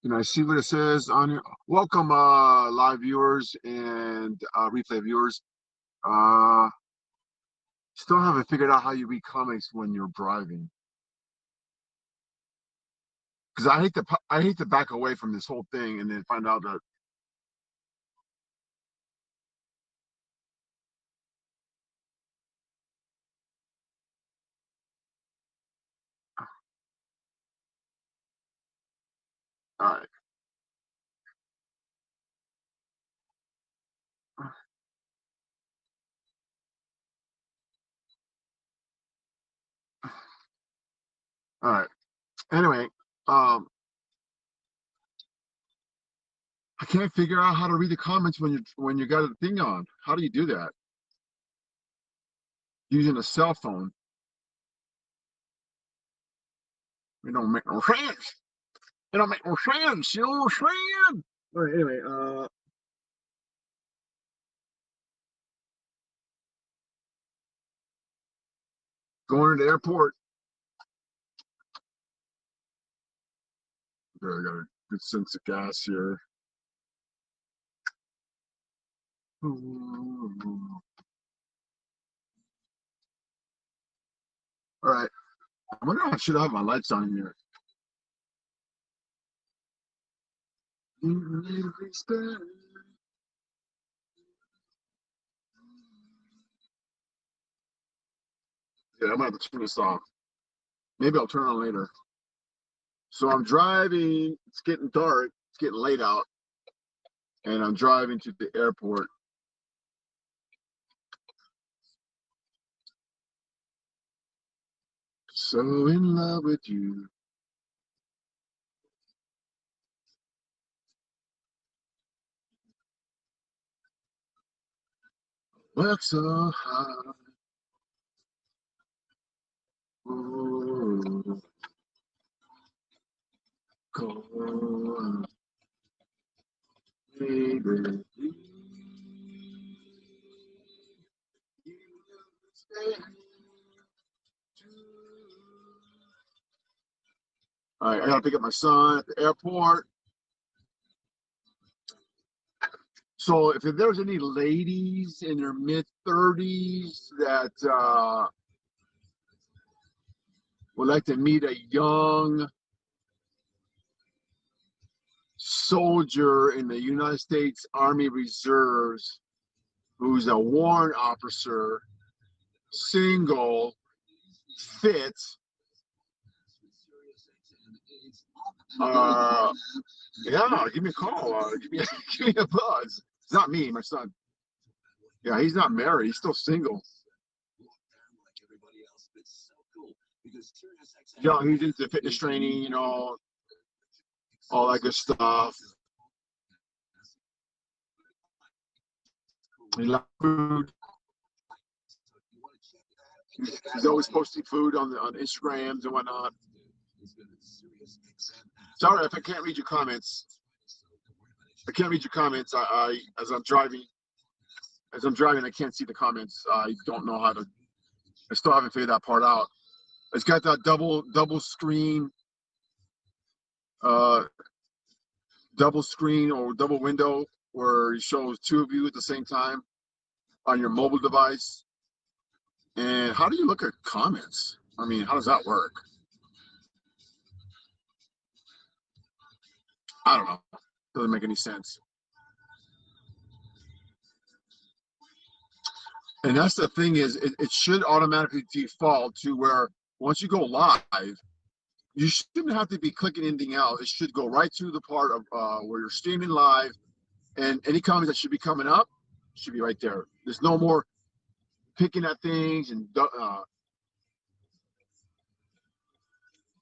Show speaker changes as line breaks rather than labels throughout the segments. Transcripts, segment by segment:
And I see what it says on here. Welcome, live viewers and replay viewers. Uh, Still haven't figured out how you read comments when you're driving. Because I hate to back away from this whole thing and then find out that. All right, all right. Anyway, um, I can't figure out how to read the comments when you got a thing on. How do you do that? Using a cell phone. It don't make no sense. It don't make no sense. You know what I'm saying? All right. Anyway, going to the airport. Okay, I got a good sense of gas here. All right. I wonder if I should have my lights on here. Yeah, I'm gonna have to turn this off. Maybe I'll turn it on later. So I'm driving. It's getting dark. It's getting late out, and I'm driving to the airport. So in love with you. What's so high? Oh, go on, baby. All right, I gotta pick up my son at the airport. So if there's any ladies in their mid-30s that would like to meet a young soldier in the United States Army Reserves who's a warrant officer, single, fit, uh, yeah, give me a call. Give me a buzz. It's not me, my son. Yeah, he's not married. He's still single. Yeah, he's into fitness training, all that good stuff. He loves food. He's always posting food on Instagrams and whatnot. Sorry if I can't read your comments. I can't read your comments. I as I'm driving. As I'm driving, I can't see the comments. I don't know how to. I still haven't figured that part out. It's got that double screen, uh, double screen or double window where it shows two of you at the same time on your mobile device. And how do you look at comments? I mean, how does that work? I don't know. Doesn't make any sense. And that's the thing is, it should automatically default to where once you go live, you shouldn't have to be clicking anything else. It should go right to the part of where you're streaming live, and any comments that should be coming up should be right there. There's no more picking at things and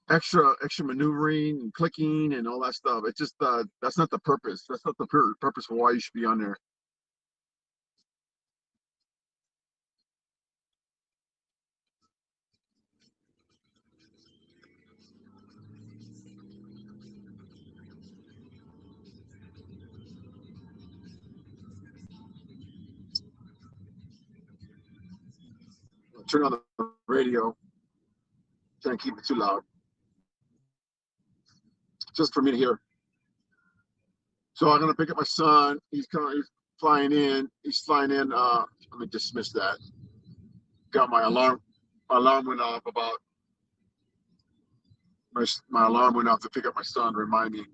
extra maneuvering and clicking and all that stuff. It's just that's not the purpose. That's not the purpose for why you should be on there. Turn on the radio. Can't keep it too loud. Just for me to hear. So I'm gonna pick up my son. He's flying in. He's flying in. Let me dismiss that. Got my alarm. My alarm went off about my alarm went off to pick up my son. Remind me.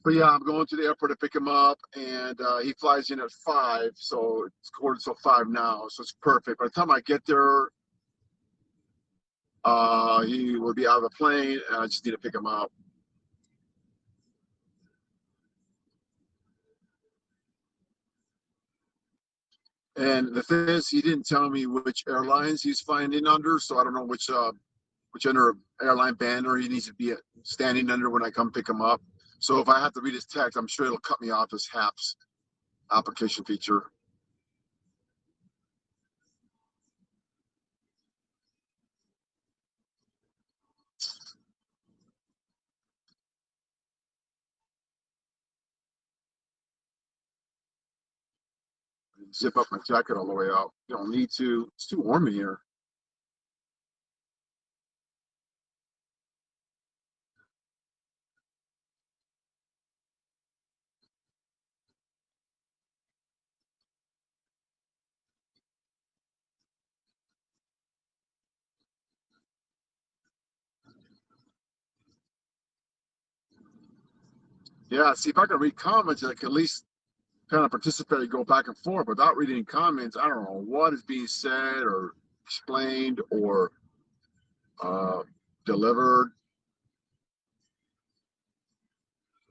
But yeah, I'm going to the airport to pick him up, and he flies in at 5, so it's quarter till 5 now, so it's perfect. By the time I get there, he will be out of the plane, and I just need to pick him up. And the thing is, he didn't tell me which airlines he's flying in under, so I don't know which under airline banner he needs to be standing under when I come pick him up. So if I have to read his text, I'm sure it'll cut me off as HAPS application feature. Zip up my jacket all the way out. You don't need to. It's too warm in here. Yeah, see if I can read comments, I can at least kind of participate, go back and forth without reading comments. I don't know what is being said or explained or uh, delivered.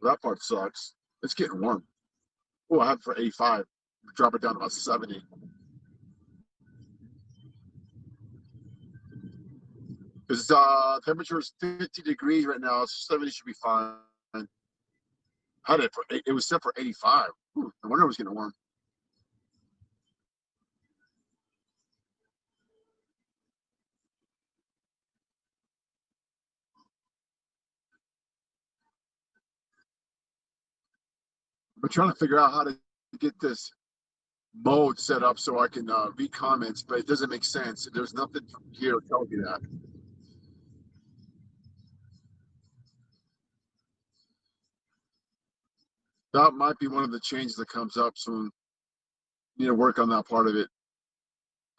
That part sucks. It's getting warm. Oh, I have it for 85. Drop it down to about 70. Because temperature is 50 degrees right now. So 70 should be fine. Had it for it was set for 85. Ooh, no wonder it was getting warm. I'm trying to figure out how to get this mode set up so I can read comments, but it doesn't make sense. There's nothing here telling me that. That might be one of the changes that comes up soon. Need to work on that part of it.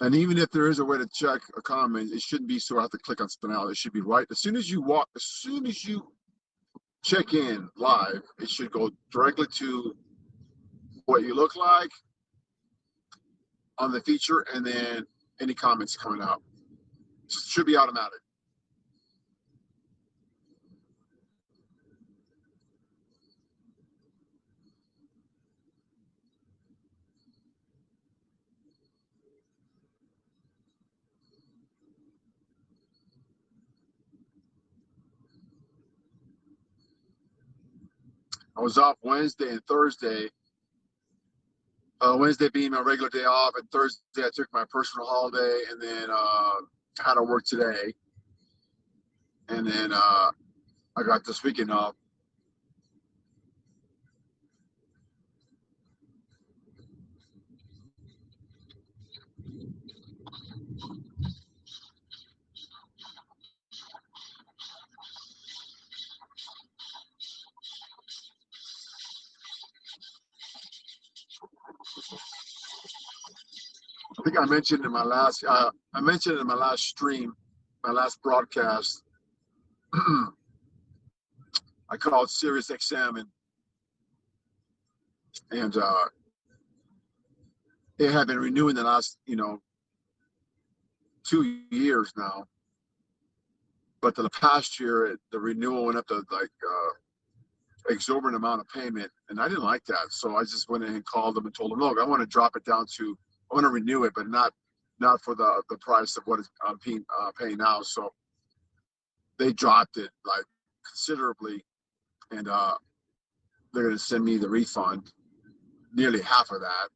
And even if there is a way to check a comment, it shouldn't be so I have to click on something else. It should be right as soon as you walk, as soon as you check in live, it should go directly to what you look like on the feature, and then any comments coming out. It should be automatic. I was off Wednesday and Thursday. Wednesday being my regular day off, and Thursday I took my personal holiday, and then had to work today, and then I got this weekend off. I think I mentioned in my last stream, my last broadcast. I called Sirius XM, and it had been renewing the last 2 years now. But the past year, the renewal went up to like exorbitant amount of payment, and I didn't like that. So I just went in and called them and told them, look, I want to drop it down to, I want to renew it, but not for the price of what I'm paying now. So they dropped it like considerably, and they're going to send me the refund, nearly half of that.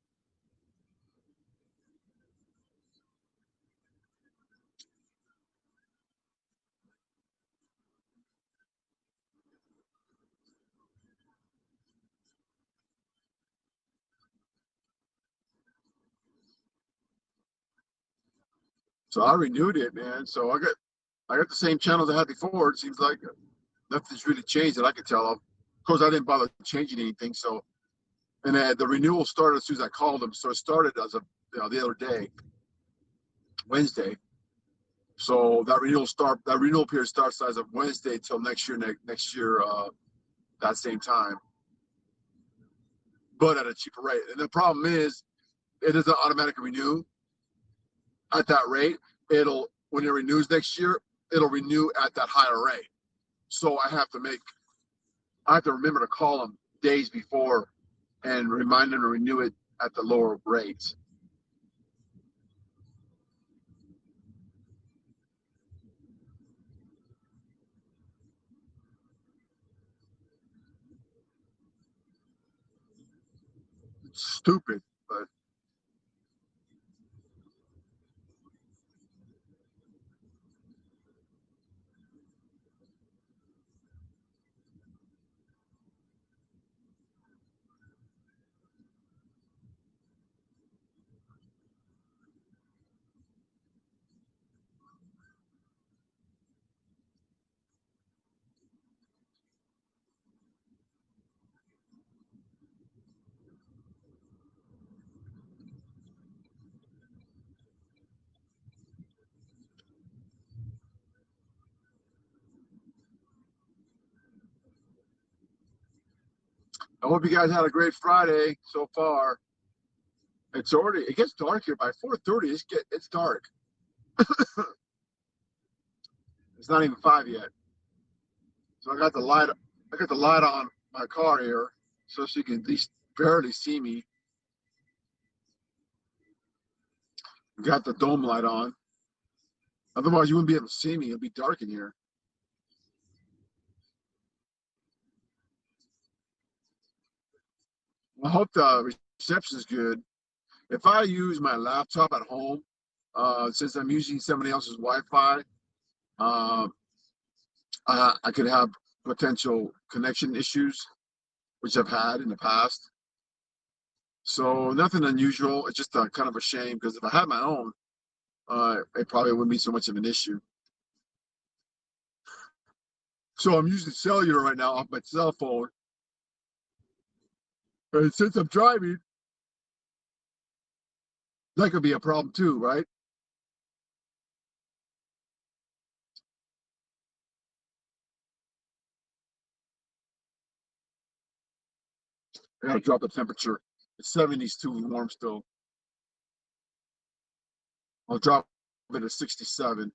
So I renewed it, man. So I got the same channels I had before. It seems like nothing's really changed that I could tell of. Of course, I didn't bother changing anything. So, and the renewal started as soon as I called them. So it started as of the other day, Wednesday. So that renewal period starts as of Wednesday till next year that same time, but at a cheaper rate. And the problem is it doesn't automatically renew at that rate. It'll when it renews next year, it'll renew at that higher rate. So I have to remember to call them days before and remind them to renew it at the lower rate. It's stupid, but I hope you guys had a great Friday so far. It gets dark here by 4:30. It's dark. It's not even 5 yet. So I got the light on my car here so she can at least barely see me. Got the dome light on. Otherwise, you wouldn't be able to see me. It'll be dark in here. I hope the reception is good. If I use my laptop at home, since I'm using somebody else's Wi-Fi, uh, I could have potential connection issues, which I've had in the past. So nothing unusual. It's just kind of a shame because if I had my own, it probably wouldn't be so much of an issue. So I'm using cellular right now off my cell phone. And since I'm driving, that could be a problem too, right? I gotta drop the temperature. It's 70s too warm still. I'll drop it to 67.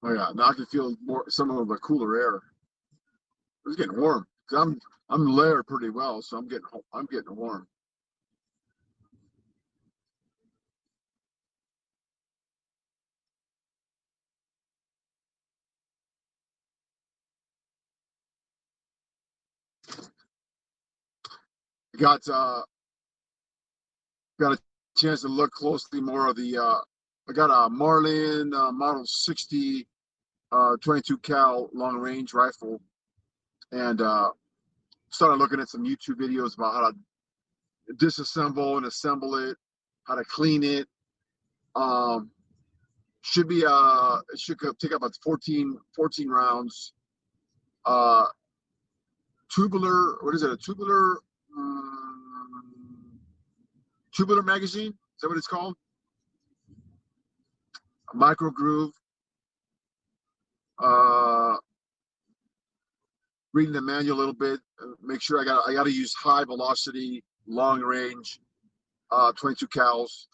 Oh yeah, now I can feel more some of the cooler air. It's getting warm. 'Cause I'm layered pretty well, so I'm getting warm. Got got a chance to look closely more of the I got a Marlin Model 60 22 cal long range rifle and started looking at some YouTube videos about how to disassemble and assemble it, how to clean it. Um, it should take about 14 rounds. Uh, tubular, what is it? A tubular magazine? Is that what it's called? A micro groove. Uh, reading the manual a little bit. Make sure I got to use high velocity, long range, 22 cals.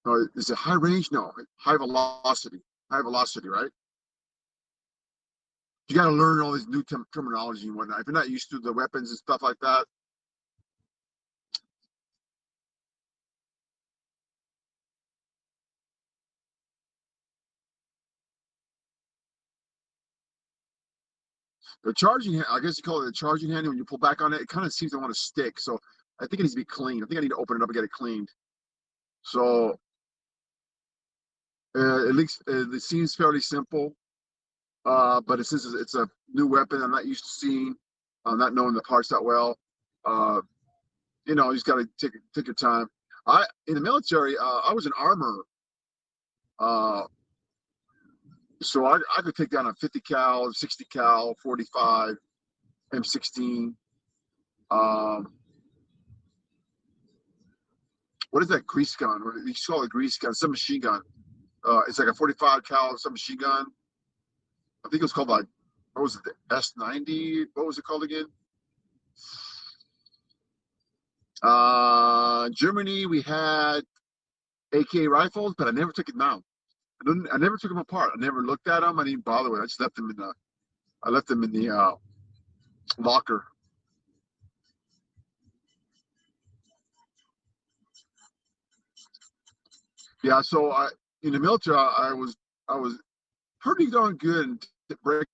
Or is it high range? No, high velocity. High velocity, right? You got to learn all these new terminology and whatnot. If you're not used to the weapons and stuff like that, The charging, I guess you call it the charging handle. When you pull back on it, it kind of seems to want to stick. So I think it needs to be cleaned. I think I need to open it up and get it cleaned. So at least it seems fairly simple. But since it's a new weapon, I'm not used to seeing, not knowing the parts that well. You know, you just got to take your time. In the military, I was an armor, uh, so I could take down a 50 cal, 60 cal, 45, M16. Um, what is that grease gun? What you call it a grease gun? Some machine gun. It's like a 45 cal submachine gun. I think it was called like, what was it, the S90? What was it called again? Germany, we had AK rifles, but I never took them out. I never took them apart. I never looked at them. I didn't bother with it. I just left them in the, locker. Yeah, so in the military, I was pretty darn good at breaking,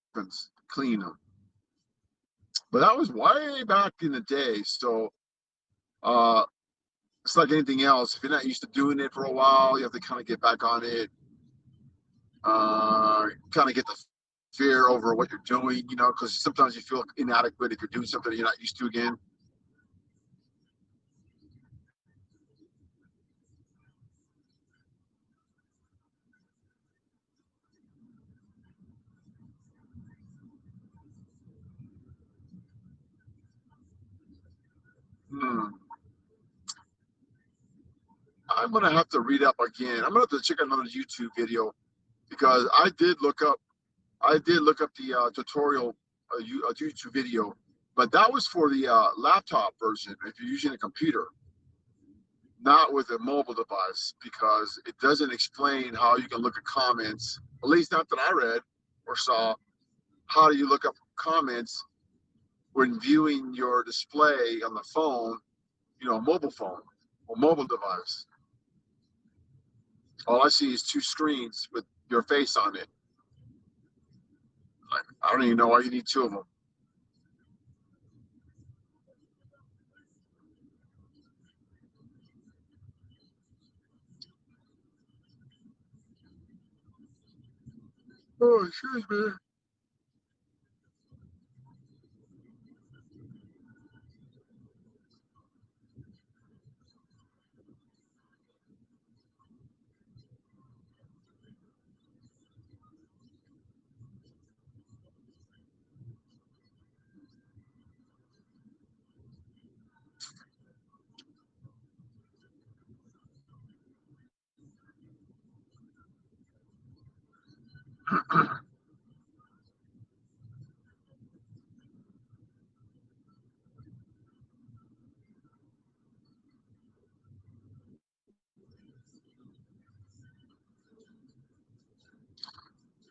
cleaning them. But that was way back in the day. So uh, it's like anything else. If you're not used to doing it for a while, you have to kind of get back on it. Kind of get the fear over what you're doing, you know, because sometimes you feel inadequate if you're doing something you're not used to again. Hmm. I'm gonna have to read up again. I'm gonna have to check out another YouTube video because I did look up the tutorial YouTube video, but that was for the laptop version. If you're using a computer, not with a mobile device, because it doesn't explain how you can look at comments. At least not that I read or saw. How do you look up comments when viewing your display on the phone? You know, a mobile phone or mobile device. All I see is two screens with your face on it. I don't even know why you need two of them. Oh, excuse me.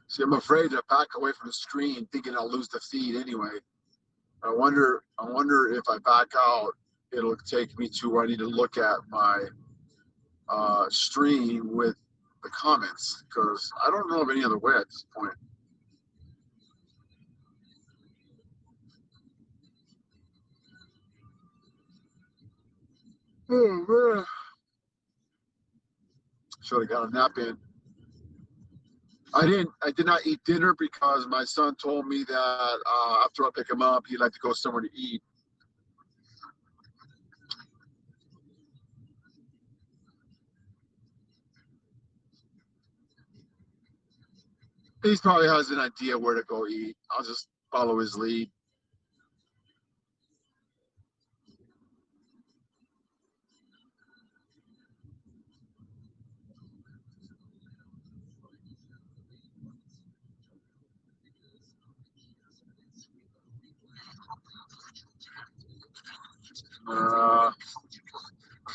See, I'm afraid to back away from the screen, thinking I'll lose the feed anyway. I wonder if I back out, it'll take me to where I need to look at my stream with the comments, because I don't know of any other way at this point. Oh man, should have got a nap in. I did not eat dinner because my son told me that after I pick him up, he'd like to go somewhere to eat. He probably has an idea where to go eat. I'll just follow his lead.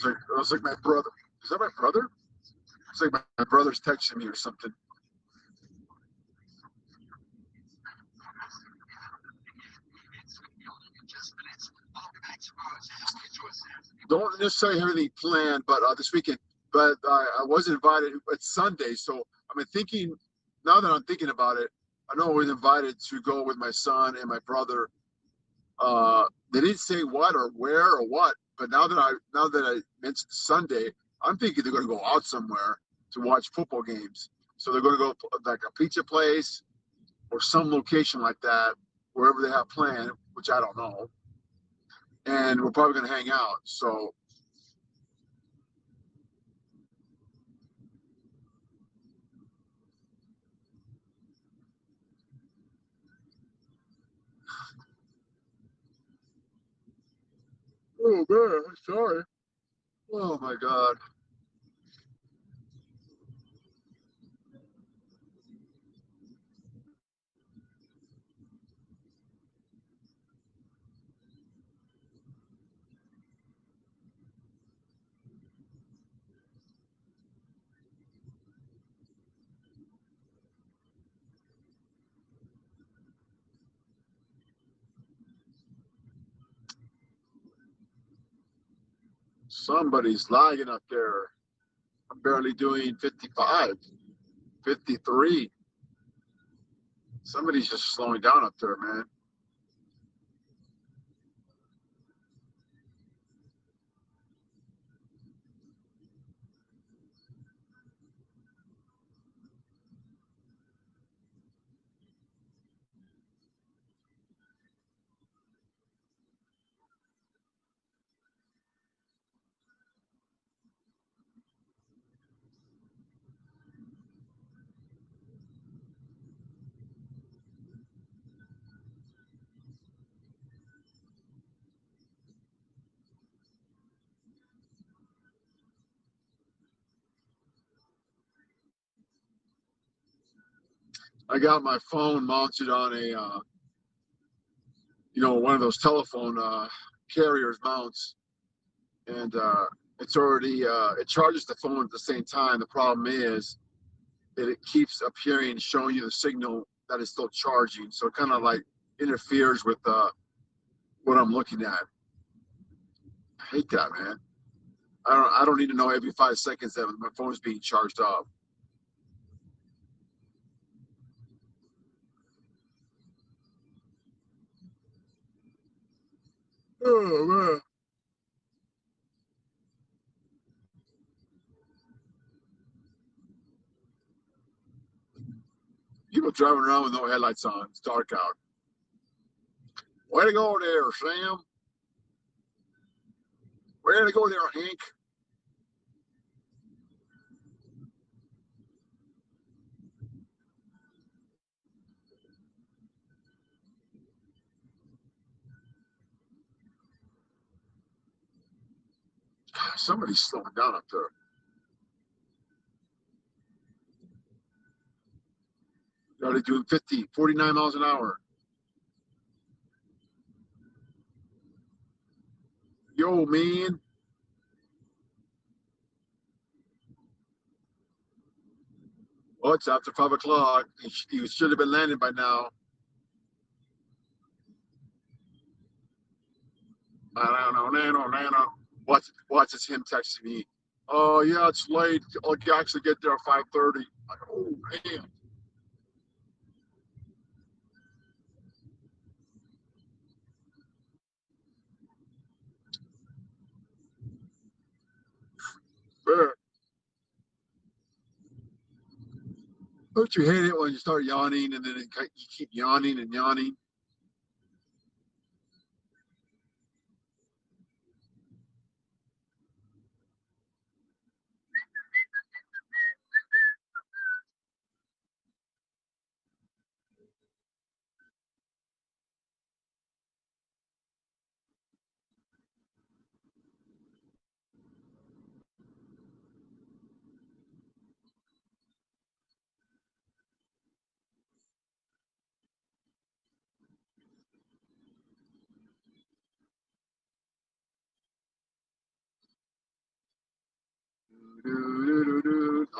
It was like my brother. Is that my brother? It's like my brother's texting me or something. Don't necessarily have anything planned, but this weekend. But I was invited. It's Sunday, so I'm thinking. Now that I'm thinking about it, I know I was invited to go with my son and my brother. They didn't say what or where or what, but now that I mentioned Sunday, I'm thinking they're going to go out somewhere to watch football games. So they're going to go like a pizza place or some location like that, wherever they have planned, which I don't know. And we're probably going to hang out. So, oh man, sorry. Oh my God. Somebody's lagging up there. I'm barely doing 55, 53. Somebody's just slowing down up there, man. I got my phone mounted on one of those telephone carriers mounts, and it's already it charges the phone at the same time. The problem is that it keeps appearing, showing you the signal that it's still charging. So it kind of like interferes with what I'm looking at. I hate that, man. I don't need to know every 5 seconds that my phone's being charged up. Oh man. People driving around with no headlights on. It's dark out. Way to go there, Sam. Way to go there, Hank. Somebody's slowing down up there. They're already doing 50, 49 miles an hour. Yo, man. Oh, it's after 5 o'clock. He should have been landing by now. No, no, no, no, no. Watch, it's him texting me. Oh, yeah, it's late. I'll actually get there at 5:30. Like, oh, man. Man, don't you hate it when you start yawning and then you keep yawning and yawning?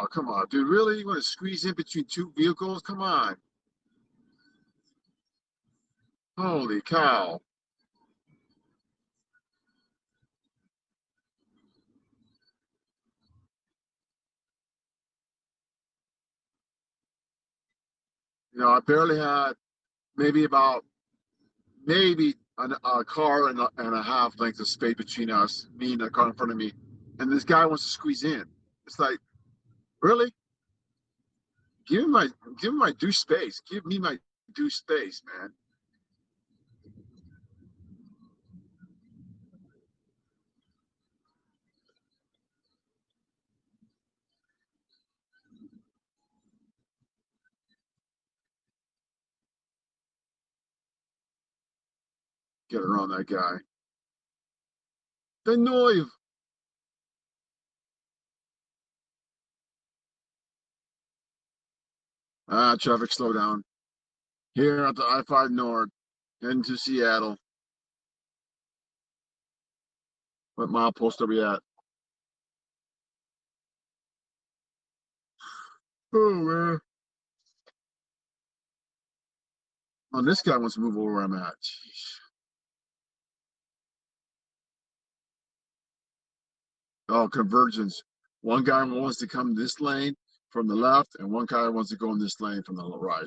Oh, come on, dude. Really? You want to squeeze in between two vehicles? Come on. Holy cow. I barely had maybe about maybe a car and a half length of space between us, me and the car in front of me, and this guy wants to squeeze in. It's like, really? Give me my give me my due space. Give me my due space, man. Get around that guy. The noise. Traffic slow down. Here at the I-5 North, heading to Seattle. What mile post are we at? Oh man. Oh, this guy wants to move over where I'm at. Jeez. Oh, convergence. One guy wants to come this lane from the left, and one guy wants to go in this lane from the right.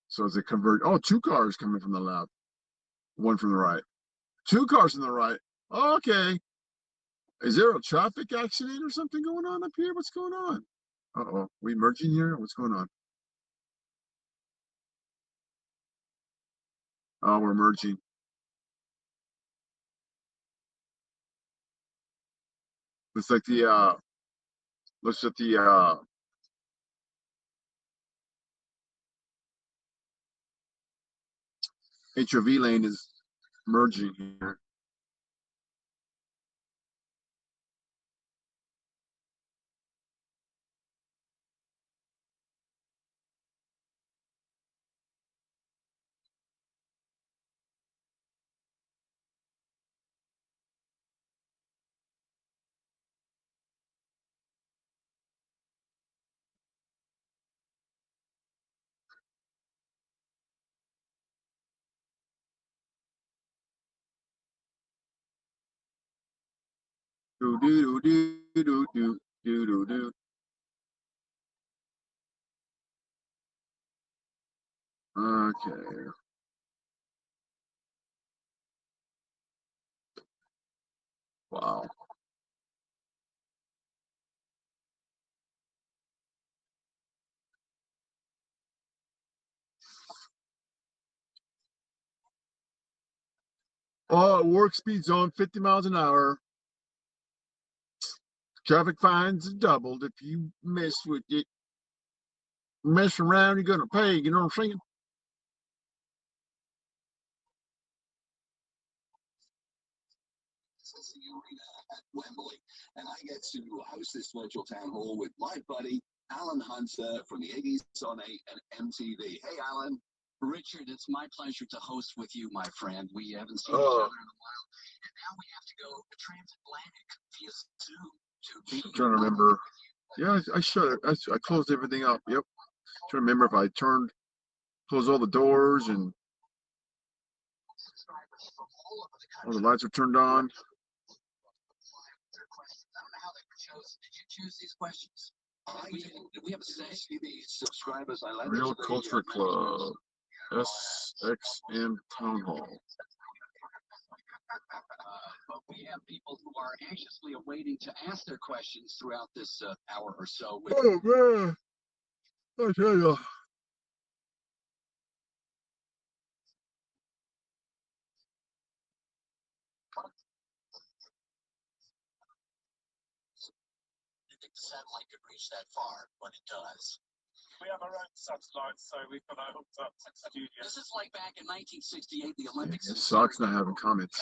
So it's a convert. Oh, two cars coming from the left, one from the right. Two cars from the right. Okay. Is there a traffic accident or something going on up here? What's going on? Uh-oh. We merging here? What's going on? Oh, we're merging. Looks like the looks at the HOV lane is merging here. Do do do do do do do do do. Okay. Wow. Oh, work speed zone 50 miles an hour. Traffic fines doubled if you mess with it. Mess around, you're gonna pay. You know what I'm saying?
At Wembley, and I get to host this virtual town hall with my buddy Alan Hunter from the 80s on 8 and MTV. Hey, Alan. Richard, it's my pleasure to host with you, my friend. We haven't seen each other in a while, and now we have to go transatlantic via Zoom to be.
I'm trying to remember. Yeah, I shut it. I closed everything up. Yep. Trying to remember if I closed all the doors and all the lights are turned on.
Did you choose these questions? Did we have a say? The subscribers.
Real Culture Club. SXM Town Hall.
But we have people who are anxiously awaiting to ask their questions throughout this hour or so.
Oh man, I tell you.
The satellite could reach that far, but it does.
We have our own satellites, so we've got it hooked up to the studio.
This is like back in 1968, the Olympics.
It sucks not having comments.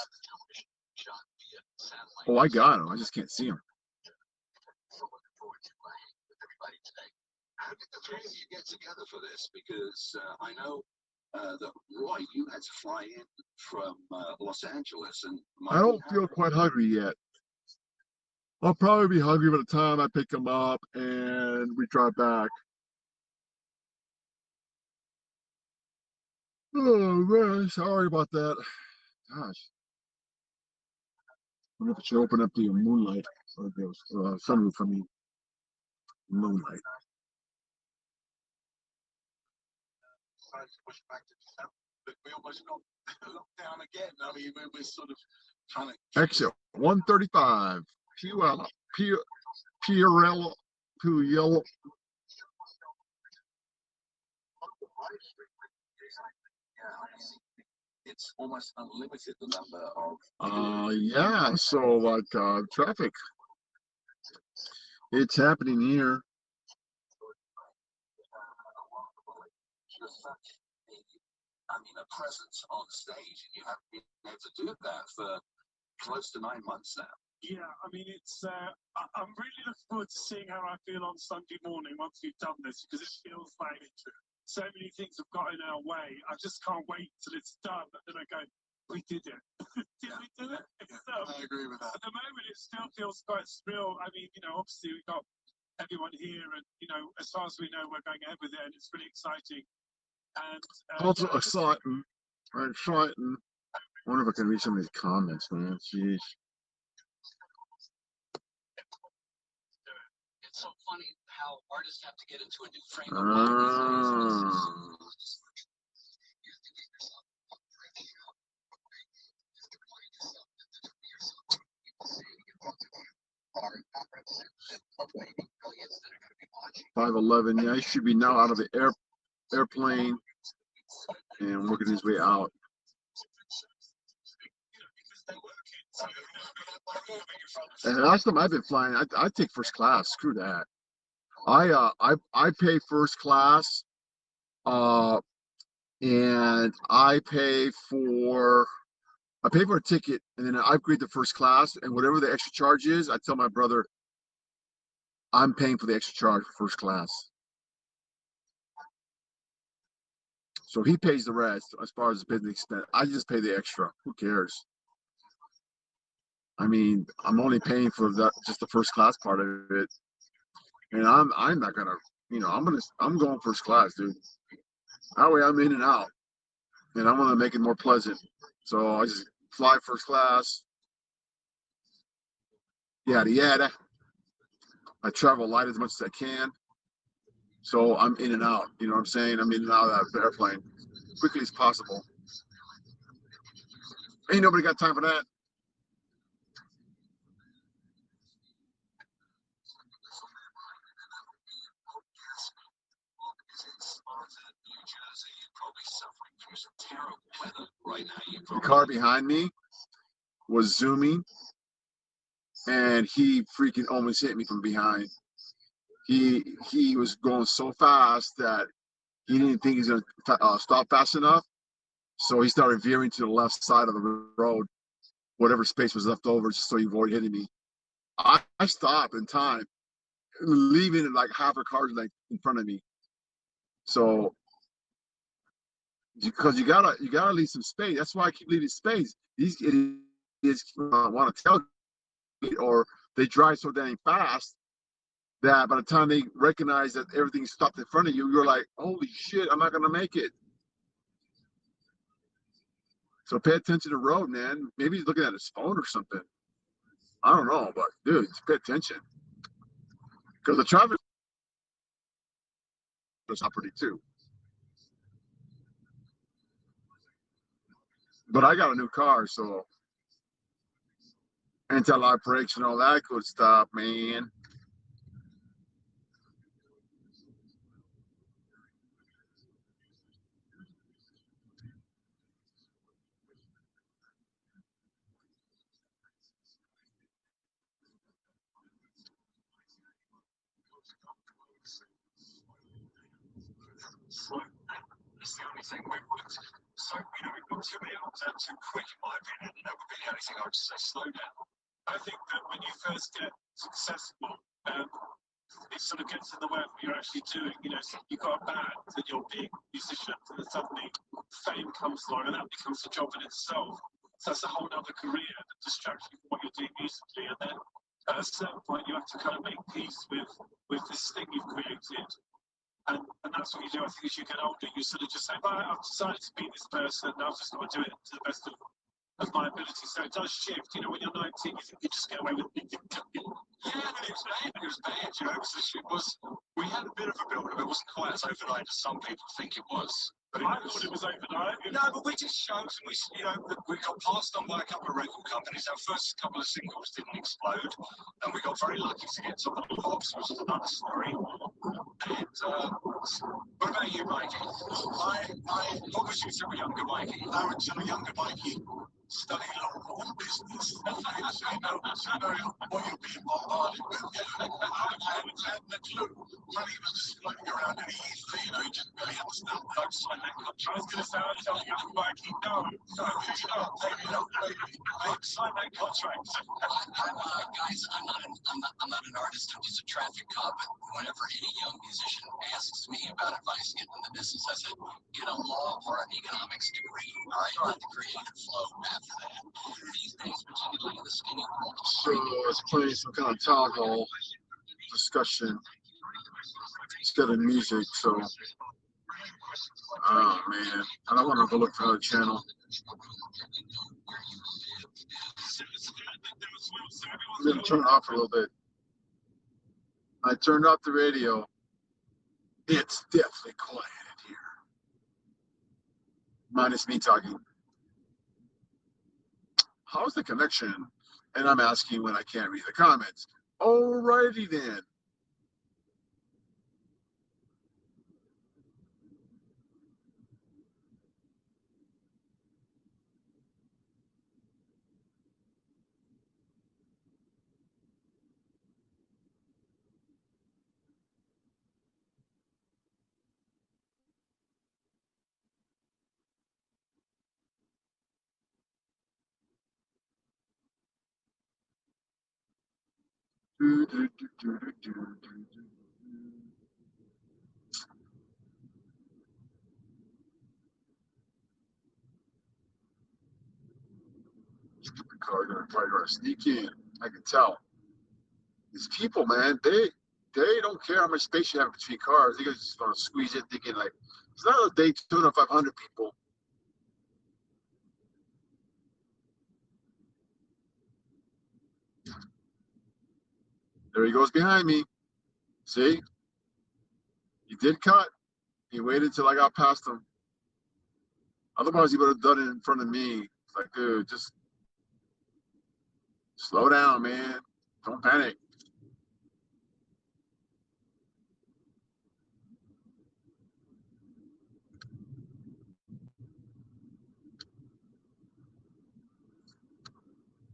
Oh, I got them. I just can't see them.
So looking forward to hanging with everybody today. How did the three of you get together for this? Because I know that Roy, you had to fly in from Los Angeles, and
I don't feel quite hungry yet. I'll probably be hungry by the time I pick them up and we drive back. Oh man, sorry about that. Gosh. I wonder if I should open up the moonlight or the sunroof for me. Moonlight.
decided to push back to December, but we almost got locked down again. I mean, we're sort of trying to
Exit 135. Puyallup. Puyallup. Puyallup.
It's almost unlimited, the number of
Yeah, so like traffic. It's happening here.
a presence on stage, and you have been able to do that for close to 9 months now.
Yeah, I mean, I'm really looking forward to seeing how I feel on Sunday morning once we've done this, because it feels like so many things have got in our way. I just can't wait till it's done. And then I go, we did it. Did we do it?
I agree with that.
At the moment, it still feels quite surreal. I mean, obviously we've got everyone here, and, as far as we know, we're going ahead with it, and it's really exciting. And
Also exciting. Exciting. I wonder if I can read some of these comments, man. Jeez.
It's so funny how artists have to get into a new frame of mind these days.
$5.11. Yeah, he should be now out of the airplane and working his way out. And the last time I've been flying, I take first class. Screw that. I pay first class, and I pay for a ticket, and then I upgrade to first class, and whatever the extra charge is, I tell my brother I'm paying for the extra charge for first class. So he pays the rest as far as the business expense. I just pay the extra. Who cares? I mean, I'm only paying for just the first class part of it, and I'm not gonna, I'm going first class, dude. That way I'm in and out, and I want to make it more pleasant. So I just fly first class. Yada yada. I travel light as much as I can, so I'm in and out. You know what I'm saying? I'm in and out of the airplane as quickly as possible. Ain't nobody got time for that. The car behind me was zooming, and he freaking almost hit me from behind. He was going so fast that he didn't think he's gonna stop fast enough, so he started veering to the left side of the road, whatever space was left over, just so he avoided hitting me. I stopped in time, leaving like half a car's length in front of me. So, because you gotta leave some space. That's why I keep leaving space. These idiots want to tell me, or they drive so dang fast that by the time they recognize that everything's stopped in front of you, you're like, holy shit, I'm not gonna make it. So pay attention to the road, man. Maybe he's looking at his phone or something. I don't know, but dude, just pay attention. Because the traffic is not pretty too. But I got a new car, so anti-lock brakes and all that good stuff, man.
It's the only thing we've worked. So, we've got too many arms out too quick, in my opinion. That would be the only thing I would say, slow down.
I think that when you first get successful, it sort of gets in the way of what you're actually doing. So you've got a band and you're a big musician, and then suddenly fame comes along, and that becomes a job in itself. So that's a whole other career that distracts you from what you're doing musically. And then at a certain point, you have to kind of make peace with this thing you've created. And that's what you do. I think as you get older, you sort of just say, right, I've decided to be this person, and I've just got to do it to the best of my ability. So it does shift. When you're 19, you think you just get away with it.
Yeah, but it was bad, we had a bit of a build-up. It wasn't quite as overnight as some people think it was.
But I thought it was overnight.
No, but we did shows, and we got passed on by a couple of record companies. Our first couple of singles didn't explode, and we got very lucky to get top of the pops, which is another story. And what about you, Mikey? What was you to a younger Mikey? I was to a younger Mikey. Study law and business. So what you're being bombarded with. I hadn't a clue. Money was just floating around really easily, you didn't really understand.
Don't sign that contract. I was going to say, I was telling you, Mikey, no, don't sign that contract.
Guys, I'm not an artist. I'm just a traffic cop. But whenever any young musician asks me about advice getting in the business, I said, get a law or an economics degree. All right, let the creative flow after that. These days, particularly in the skinny world.
So it's playing some kind of town hall discussion instead of music. So, oh man, I don't want to go look for another channel. I'm gonna turn it off a little bit. I turned off the radio. It's definitely quiet in here. Minus me talking. How's the connection? And I'm asking when I can't read the comments. Alrighty then. Stupid car gonna probably gonna sneak in. I can tell. These people, man, they don't care how much space you have between cars. They just want to squeeze it, thinking like it's not a Daytona 500 people. There he goes behind me. See? He did cut. He waited till I got past him. Otherwise, he would have done it in front of me. It's like, dude, just slow down, man. Don't panic.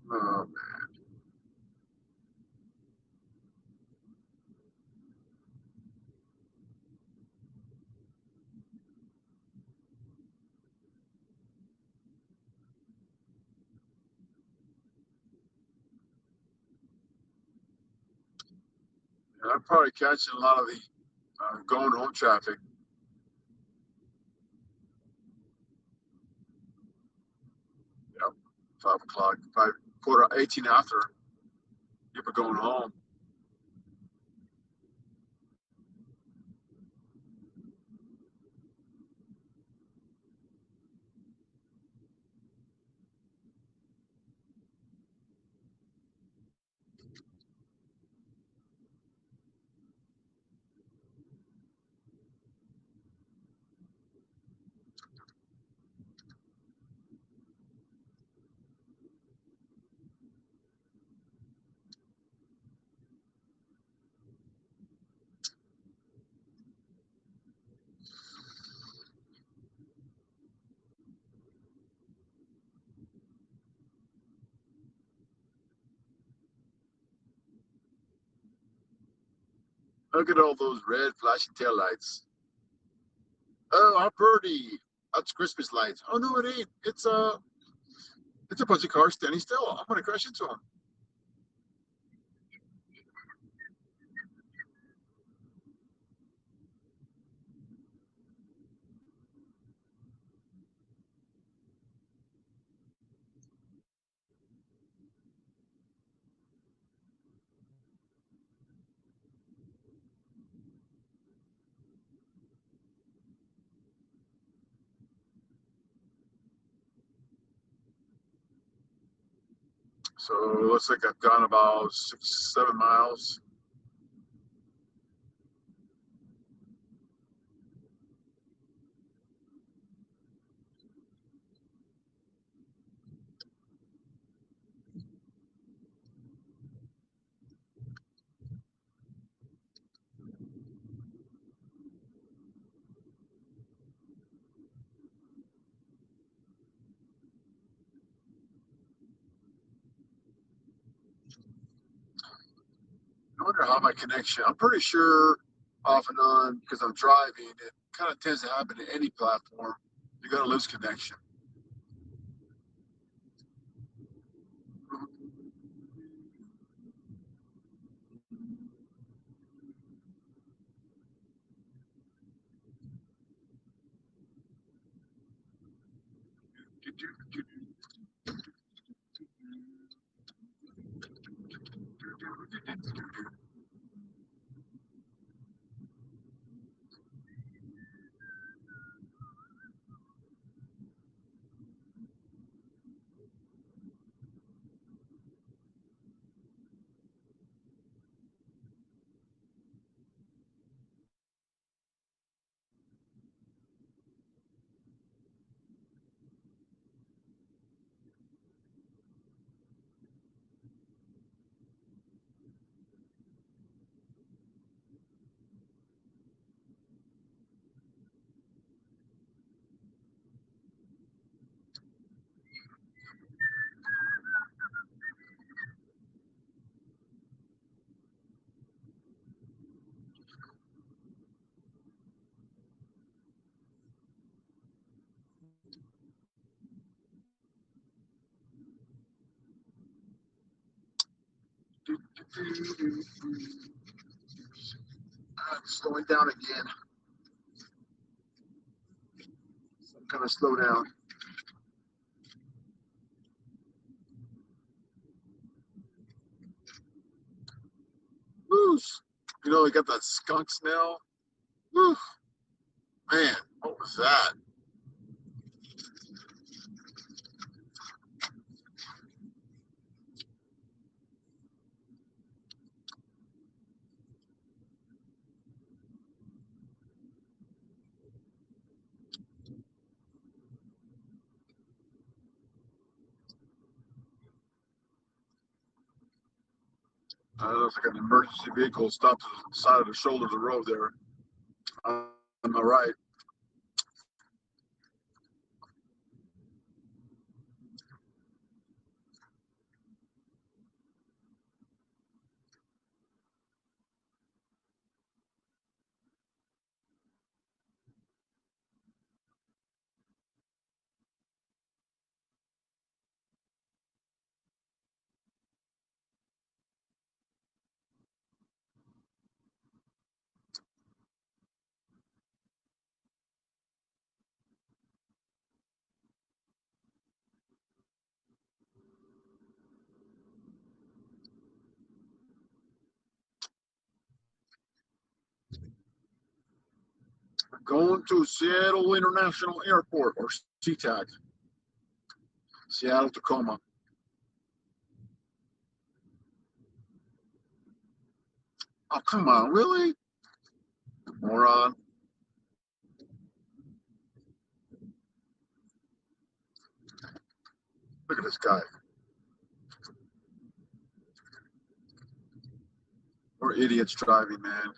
Oh, man. And I'm probably catching a lot of the going home traffic. Yep, 5 o'clock, 18 after. People going home. Look at all those red flashing taillights. Oh, how pretty. That's Christmas lights. Oh, no, it ain't. It's a bunch of cars standing still. I'm going to crash into them. So it looks like I've gone about 6, 7 miles. wonder how my connection. I'm pretty sure off and on because I'm driving. It kind of tends to happen to any platform. You're gonna lose connection. Slowing down again. I'm gonna slow down. Loose. You know, they got that skunk smell. Woo. Man, what was that? Looks like an emergency vehicle stopped to the side of the shoulder of the road there. On my right. Going to Seattle International Airport, or SeaTac. Seattle, Tacoma. Oh, come on, really? Moron. Look at this guy. We're idiots driving, man.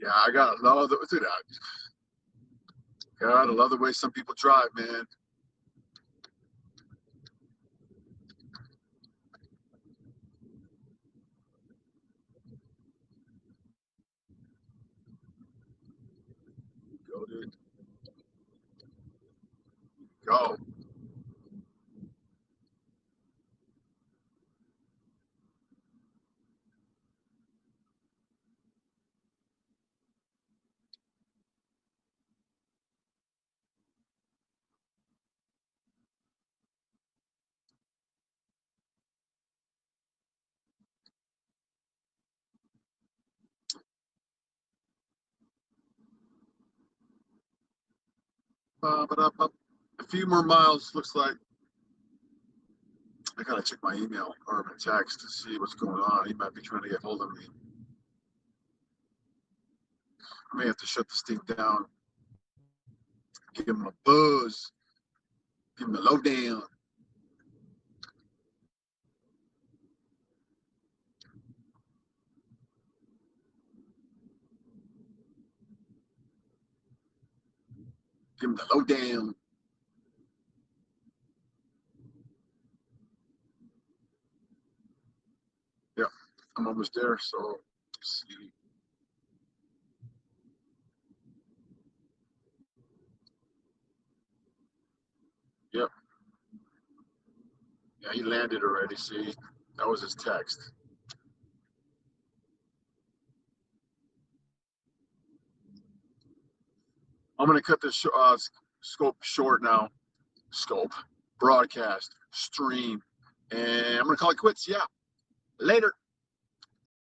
Yeah, I gotta love the look at that. Gotta love the way some people drive, man. Go, dude. Go. A few more miles, looks like. I gotta check my email or my text to see what's going on. He might be trying to get hold of me. I may have to shut this thing down. Give him a buzz. Give him a lowdown. Give him the lowdown. Yeah, I'm almost there. So let's see. Yep. Yeah, he landed already. See, that was his text. I'm gonna cut this scope short now. Scope, broadcast, stream, and I'm gonna call it quits. Yeah, later.